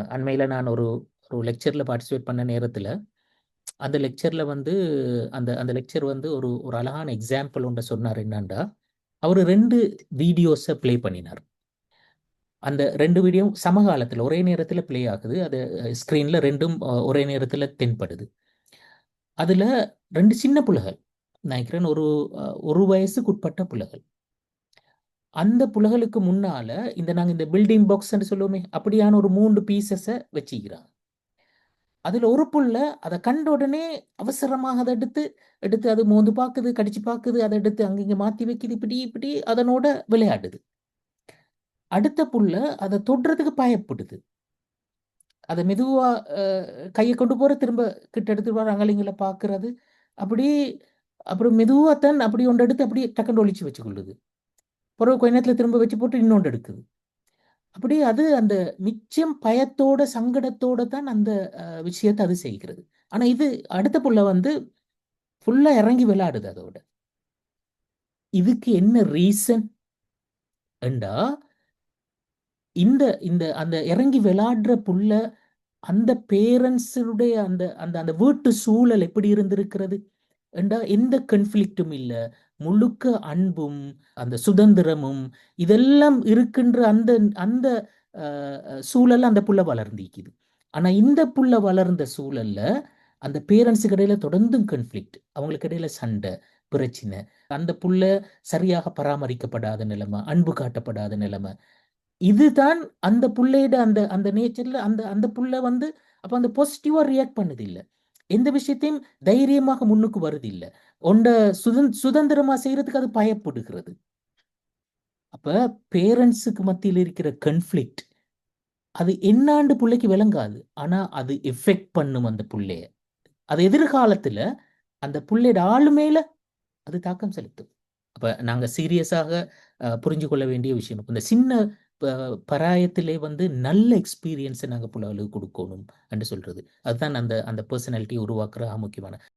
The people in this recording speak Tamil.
அண்மையில நான் ஒரு ஒரு லெக்சர்ல பார்ட்டிசிபேட் பண்ண நேரத்துல, அந்த லெக்சர்ல வந்து அந்த அந்த லெக்சர் வந்து ஒரு ஒரு அழகான எக்ஸாம்பிள் ஒண்ண சொன்னாரு. என்னான்டா, அவரு 2 வீடியோஸ ப்ளே பண்ணினார். அந்த 2 வீடியோவும் சமகாலத்துல ஒரே நேரத்துல ப்ளே ஆகுது. அது ஸ்க்ரீன்ல 2ம் ஒரே நேரத்துல தென்படுது. அதுல 2 சின்ன புள்ளகள். நான் நினைக்கிறேன் ஒரு 1 வயசுக்குட்பட்ட புள்ளகள். அந்த புள்ளகளுக்கு முன்னால நாங்க இந்த பில்டிங் பாக்ஸ்ன்னு சொல்லுவோமே, அப்படியான ஒரு 3 பீஸஸ வச்சுக்கிறாங்க. அதுல ஒரு புள்ள அத கண்ட உடனே அவசரமாக அத எடுத்து அது மோந்து பாக்குது, கடிச்சு பாக்குது, அத எடுத்து அங்க இங்க மாத்தி வைக்குது, இப்படி இப்படி அதனோட விளையாடுது. அடுத்த புள்ள அத தொடுறதுக்கு பயப்படுது. அத மெதுவா அ கைய கொண்டு போற திரும்ப கிட்ட எடுத்துட்டு வர அங்கலைங்கள பாக்குறது. அப்படி அப்புறம் மெதுவா தான் அப்படி ஒண்ணு எடுத்து அப்படியே டக்குன்னு ஒளிச்சு வச்சுக்கொள்ளுது. பிறகு கொஞ்ச நேரத்துல திரும்ப வச்சு போட்டு இன்னொன்னு எடுக்குது. அப்படி அது அந்த மிச்சம் பயத்தோட, சங்கடத்தோட தான் அந்த விஷயத்த அது செய்கிறது. ஆனா இது அடுத்த புள்ள வந்து ஃபுல்லா இறங்கி விளையாடுது அதோட. இதுக்கு என்ன ரீசன் என்றா, இந்த இந்த அந்த இறங்கி விளையாடுற புள்ள அந்த பேரண்ட்ஸுடைய அந்த அந்த அந்த வீட்டு சூழல் எப்படி இருந்திருக்கிறது என்றா, எந்த கான்ஃப்ளிக்ட்டும் இல்ல. முழுக்க அன்பும், அந்த சுதந்திரமும் இதெல்லாம் இருக்கின்ற அந்த அந்த அ சூழல்ல அந்த புள்ள வளர்ந்திக்குது. ஆனா இந்த புள்ள வளர்ந்த சூழல்ல அந்த பேரண்ட்ஸுக்கு இடையில தொடர்ந்தும் கான்ஃப்ளிக்ட். அவங்களுக்கு இடையில சண்டை, பிரச்சனை. அந்த புள்ள சரியாக பராமரிக்கப்படாத நிலைமை, அன்பு காட்டப்படாத நிலைமை. இதுதான் அந்த புள்ளையோட அந்த அந்த நேச்சர்ல அந்த அந்த புள்ள வந்து அப்ப அந்த பாசிட்டிவா ரியாக்ட் பண்ணுதில்ல. எந்த விஷயத்தையும் தைரியமாக முன்னுக்கு வருதில்ல. ஒண்ட சுதந்திரமா செய்றதுக்கு அது பயப்படுகிறது. அப்ப பேரண்ட்ஸுக்கு மத்தியில இருக்கிற கான்ஃப்ளிக்ட் அது என்னான்னு புள்ளைக்கு விளங்காது. ஆனா அது எஃபெக்ட் பண்ணும் அந்த புள்ளைய. அது எதிர்காலத்துல அந்த புள்ளையோட ஆளுமையில அது தாக்கம் செலுத்தும். அப்ப நாங்க சீரியஸாக புரிஞ்சு கொள்ள வேண்டிய விஷயம். இந்த சின்ன ப பராயத்திலே வந்து நல்ல எக்ஸ்பீரியன்ஸ நாங்க புள்ளைகளுக்கு குடுக்கணும் என்று சொல்றது. அதுதான் அந்த அந்த பெர்சனாலிட்டி உருவாக்குற முக்கியமான